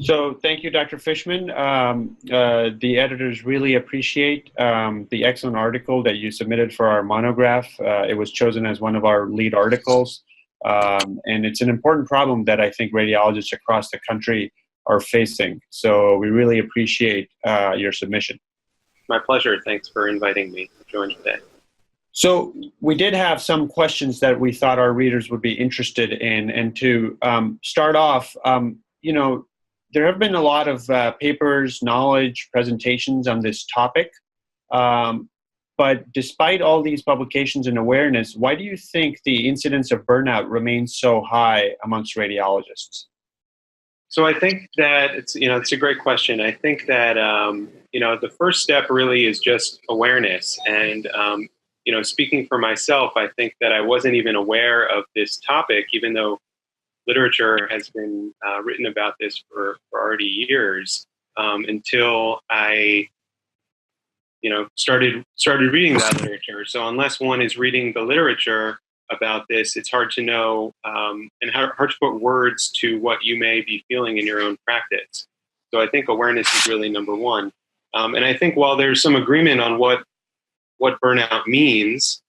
So thank you, Dr. Fishman. The editors really appreciate the excellent article that you submitted for our monograph. It was chosen as one of our lead articles. And it's an important problem that I think radiologists across the country are facing. So we really appreciate your submission. My pleasure. Thanks for inviting me to join today. So we did have some questions that we thought our readers would be interested in. And to start off, you know, there have been a lot of papers, knowledge, presentations on this topic. But despite all these publications and awareness, why do you think the incidence of burnout remains so high amongst radiologists? So I think that it's a great question. I think that the first step really is just awareness. And speaking for myself, I think that I wasn't even aware of this topic, even though literature has been written about this for already years, until I started reading that literature. So unless one is reading the literature about this, it's hard to know and hard to put words to what you may be feeling in your own practice. So I think awareness is really number one. And I think while there's some agreement on what burnout means,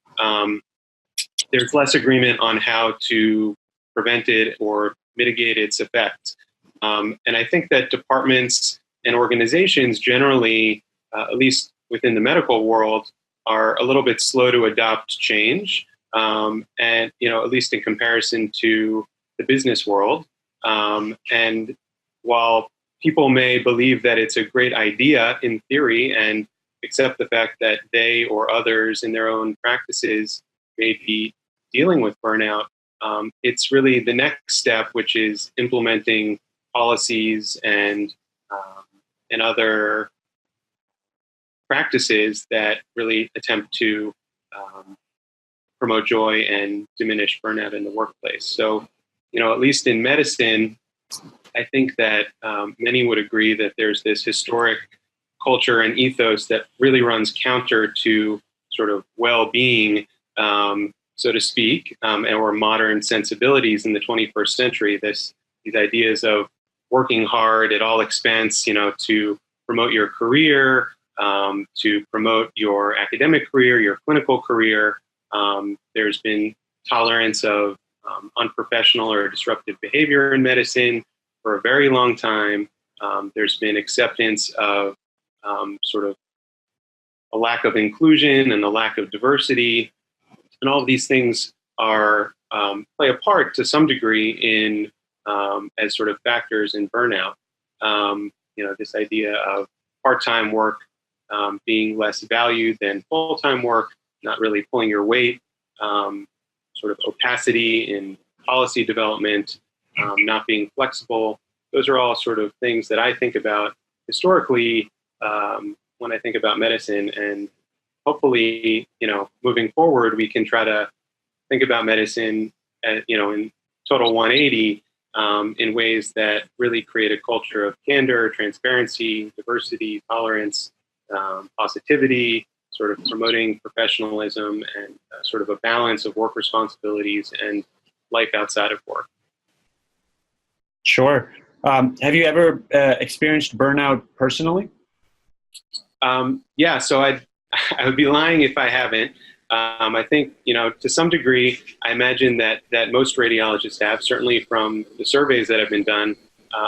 there's less agreement on how to prevent it or mitigate its effects. And I think that departments and organizations generally, at least within the medical world, are a little bit slow to adopt change. And, at least in comparison to the business world. And while people may believe that it's a great idea in theory and accept the fact that they or others in their own practices may be dealing with burnout, it's really the next step, which is implementing policies and other practices that really attempt to promote joy and diminish burnout in the workplace. So, at least in medicine, I think that many would agree that there's this historic culture and ethos that really runs counter to sort of well-being, so to speak, or modern sensibilities in the 21st century. These ideas of working hard at all expense, to promote your career, to promote your academic career, your clinical career. There's been tolerance of unprofessional or disruptive behavior in medicine for a very long time. There's been acceptance of sort of a lack of inclusion and a lack of diversity. And all of these things are play a part to some degree in as sort of factors in burnout. This idea of part-time work being less valued than full-time work, not really pulling your weight, sort of opacity in policy development, not being flexible. Those are all sort of things that I think about historically when I think about medicine. And hopefully, moving forward, we can try to think about medicine, in total 180 in ways that really create a culture of candor, transparency, diversity, tolerance, positivity, sort of promoting professionalism and sort of a balance of work responsibilities and life outside of work. Sure. Have you ever experienced burnout personally? Yeah, so I would be lying if I haven't. I think, to some degree, I imagine that most radiologists have, certainly from the surveys that have been done,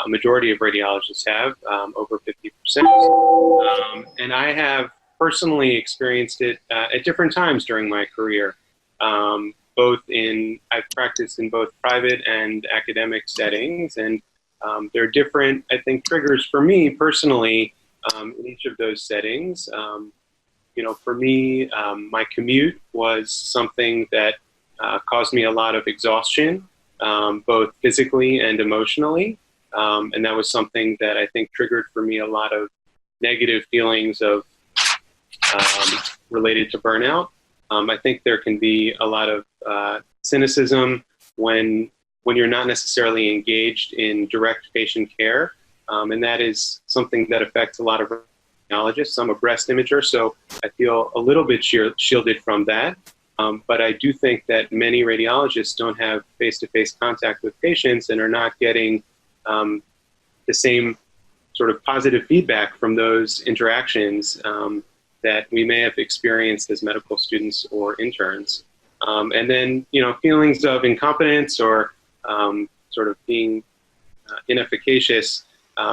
a majority of radiologists have, over 50%. And I have personally experienced it at different times during my career. I've practiced in both private and academic settings, and there are different, I think, triggers for me personally in each of those settings. For me, my commute was something that caused me a lot of exhaustion, both physically and emotionally. And that was something that I think triggered for me a lot of negative feelings of related to burnout. I think there can be a lot of cynicism when you're not necessarily engaged in direct patient care. And that is something that affects a lot of radiologists. I'm a breast imager, so I feel a little bit shielded from that. But I do think that many radiologists don't have face-to-face contact with patients and are not getting the same sort of positive feedback from those interactions that we may have experienced as medical students or interns. And then, feelings of incompetence or sort of being inefficacious.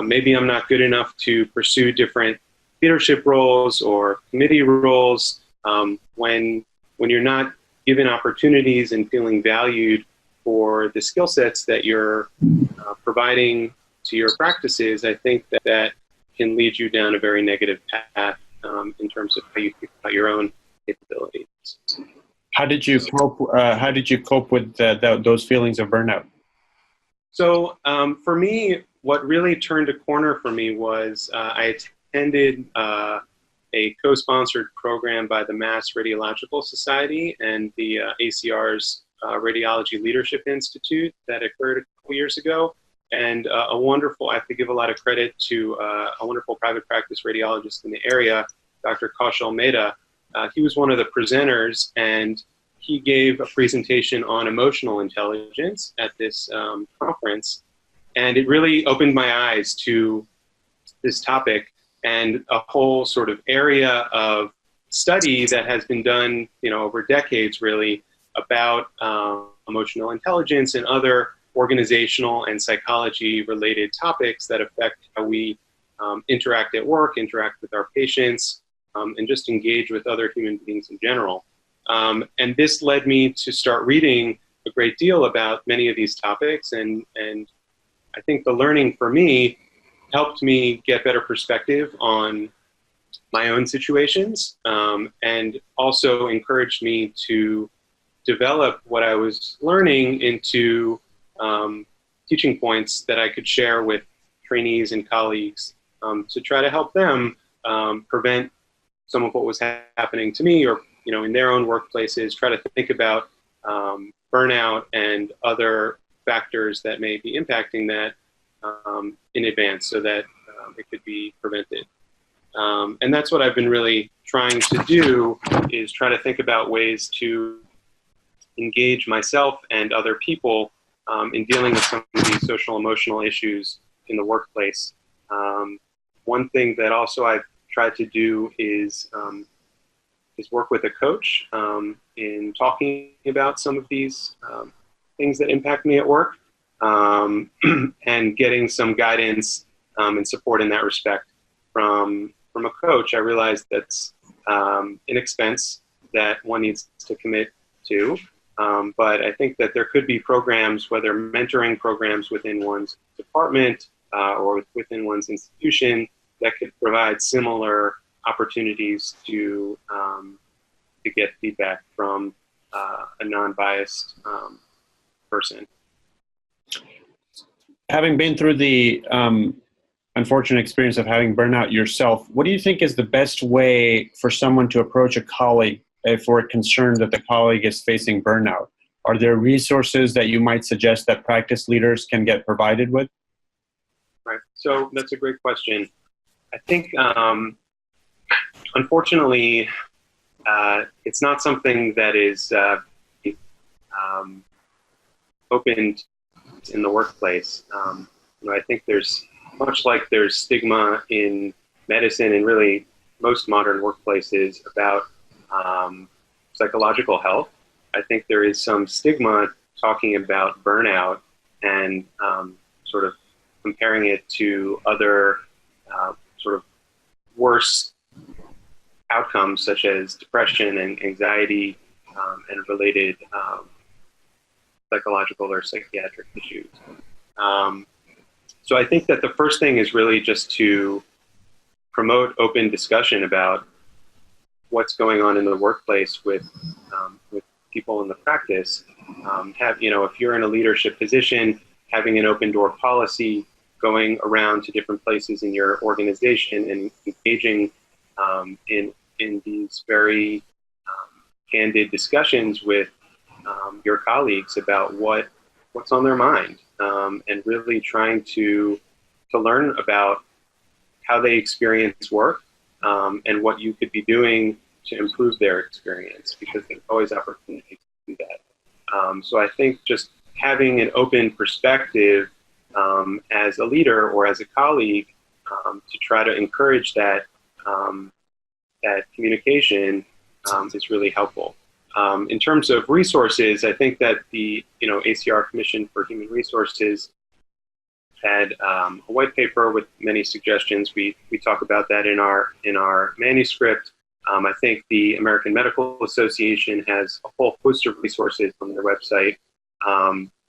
Maybe I'm not good enough to pursue different leadership roles or committee roles. When you're not given opportunities and feeling valued for the skill sets that you're providing to your practices, I think that can lead you down a very negative path in terms of how you think about your own capabilities. How did you cope with those feelings of burnout? So for me, what really turned a corner for me was I attended a co-sponsored program by the Mass Radiological Society and the ACR's Radiology Leadership Institute that occurred a couple years ago. And I have to give a lot of credit to a wonderful private practice radiologist in the area, Dr. Kaushal Mehta. He was one of the presenters, and he gave a presentation on emotional intelligence at this conference. And it really opened my eyes to this topic and a whole sort of area of study that has been done, over decades really, about emotional intelligence and other organizational and psychology related topics that affect how we interact at work, interact with our patients, and just engage with other human beings in general. And this led me to start reading a great deal about many of these topics, and I think the learning for me helped me get better perspective on my own situations, and also encouraged me to develop what I was learning into teaching points that I could share with trainees and colleagues to try to help them prevent some of what was happening to me, or in their own workplaces, try to think about burnout and other factors that may be impacting that in advance so that it could be prevented. And that's what I've been really trying to do, is try to think about ways to engage myself and other people in dealing with some of these social emotional issues in the workplace. One thing that also I've tried to do is work with a coach in talking about some of these things that impact me at work, and getting some guidance and support in that respect from a coach. I realize that's an expense that one needs to commit to, but I think that there could be programs, whether mentoring programs within one's department or within one's institution, that could provide similar opportunities to get feedback from a non-biased person. Having been through the unfortunate experience of having burnout yourself, what do you think is the best way for someone to approach a colleague if we're concerned that the colleague is facing burnout? Are there resources that you might suggest that practice leaders can get provided with? Right. So that's a great question. I think, unfortunately, it's not something that is opened in the workplace. I think there's, much like there's stigma in medicine and really most modern workplaces about psychological health, I think there is some stigma talking about burnout and sort of comparing it to other sort of worse outcomes such as depression and anxiety and related psychological or psychiatric issues. So I think that the first thing is really just to promote open discussion about what's going on in the workplace with people in the practice. If you're in a leadership position, having an open door policy, going around to different places in your organization and engaging in these very candid discussions with your colleagues about what's on their mind, and really trying to learn about how they experience work, and what you could be doing to improve their experience, because there's always opportunity to do that. So I think just having an open perspective as a leader or as a colleague to try to encourage that that communication is really helpful. In terms of resources, I think that the ACR Commission for Human Resources had a white paper with many suggestions. We talk about that in our manuscript. I think the American Medical Association has a whole host of resources on their website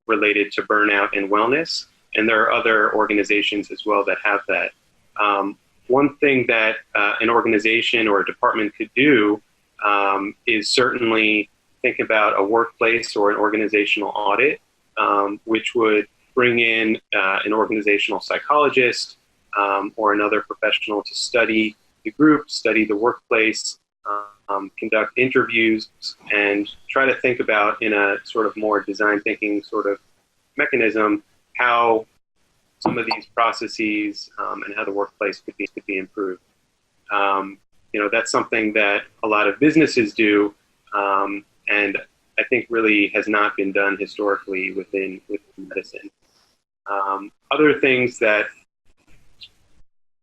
related to burnout and wellness, and there are other organizations as well that have that. One thing that an organization or a department could do is certainly think about a workplace or an organizational audit, which would bring in an organizational psychologist or another professional to study the group, study the workplace, conduct interviews, and try to think about in a sort of more design thinking sort of mechanism how some of these processes and how the workplace could be improved. That's something that a lot of businesses do, and I think really has not been done historically within medicine. Other things that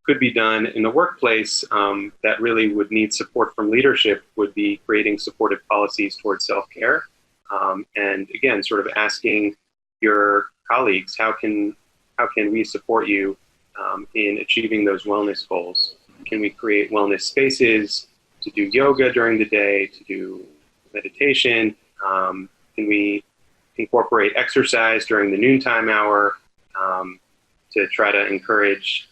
could be done in the workplace that really would need support from leadership would be creating supportive policies towards self-care. And again, sort of asking your colleagues, how can we support you in achieving those wellness goals? Can we create wellness spaces to do yoga during the day, to do meditation? Can we incorporate exercise during the noontime hour to try to encourage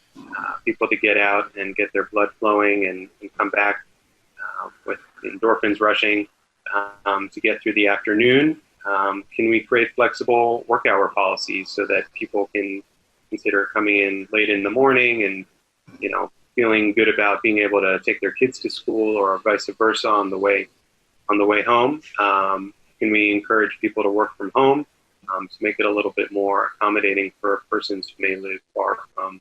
people to get out and get their blood flowing and come back with endorphins rushing to get through the afternoon? Can we create flexible work hour policies so that people can consider coming in late in the morning and, feeling good about being able to take their kids to school or vice versa on the way home? Can we encourage people to work from home to make it a little bit more accommodating for persons who may live far from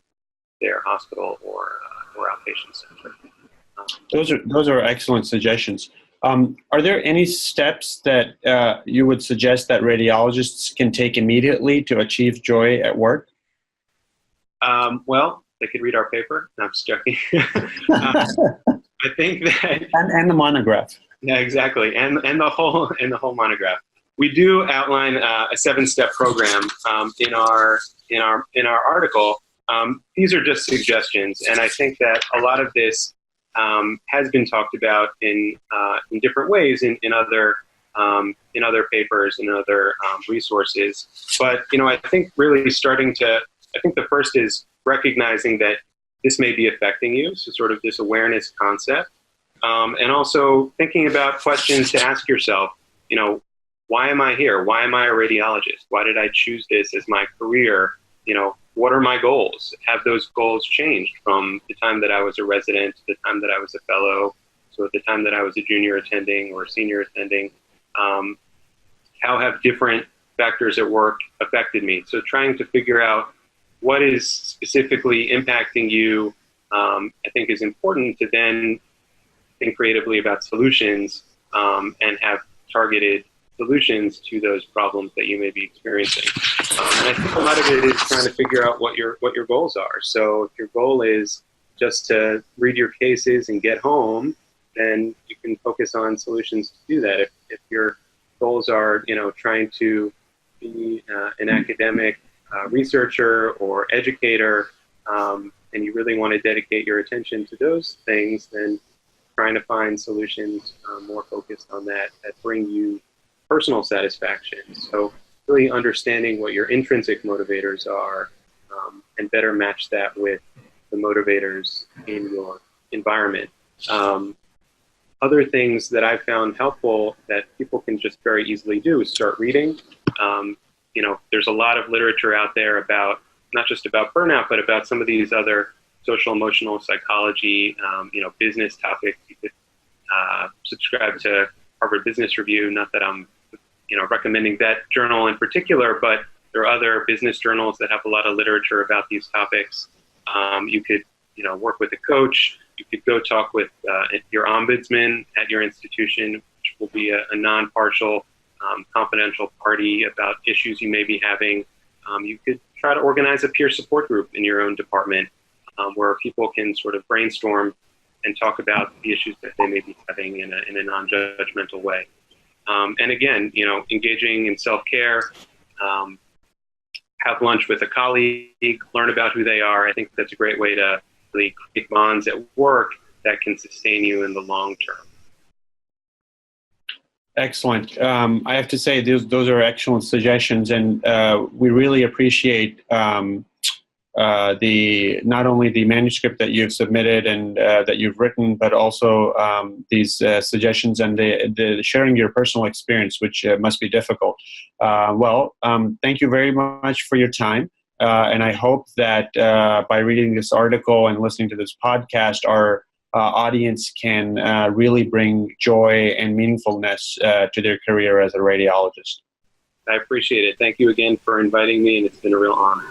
their hospital or outpatient center? Those are excellent suggestions. Are there any steps that you would suggest that radiologists can take immediately to achieve joy at work? Well, they could read our paper. No, I'm just joking. I think that and the monograph. Yeah, exactly, and the whole monograph. We do outline a 7-step program in our article. These are just suggestions, and I think that a lot of this has been talked about in different ways in other papers and other resources. But I think really I think the first is recognizing that this may be affecting you, so sort of this awareness concept, and also thinking about questions to ask yourself. Why am I here? Why am I a radiologist? Why did I choose this as my career? What are my goals? Have those goals changed from the time that I was a resident to the time that I was a fellow, so at the time that I was a junior attending or senior attending? How have different factors at work affected me? So trying to figure out what is specifically impacting you, I think is important to then think creatively about solutions and have targeted solutions to those problems that you may be experiencing. And I think a lot of it is trying to figure out what your goals are. So if your goal is just to read your cases and get home, then you can focus on solutions to do that. If your goals are, trying to be an academic researcher or educator, and you really want to dedicate your attention to those things, then trying to find solutions more focused on that bring you personal satisfaction. So really understanding what your intrinsic motivators are and better match that with the motivators in your environment. Other things that I've found helpful that people can just very easily do is start reading. There's a lot of literature out there about, not just about burnout, but about some of these other social emotional psychology, business topics. You could subscribe to Harvard Business Review, not that I'm recommending that journal in particular, but there are other business journals that have a lot of literature about these topics. You could, work with a coach. You could go talk with your ombudsman at your institution, which will be a non-partial, confidential party about issues you may be having. You could try to organize a peer support group in your own department where people can sort of brainstorm and talk about the issues that they may be having in a non-judgmental way. And again, engaging in self-care, have lunch with a colleague, learn about who they are. I think that's a great way to really create bonds at work that can sustain you in the long term. Excellent. I have to say those are excellent suggestions, and we really appreciate not only the manuscript that you've submitted and that you've written, but also these suggestions and the sharing your personal experience, which must be difficult. Thank you very much for your time, and I hope that by reading this article and listening to this podcast, our audience can really bring joy and meaningfulness to their career as a radiologist. I appreciate it. Thank you again for inviting me, and it's been a real honor.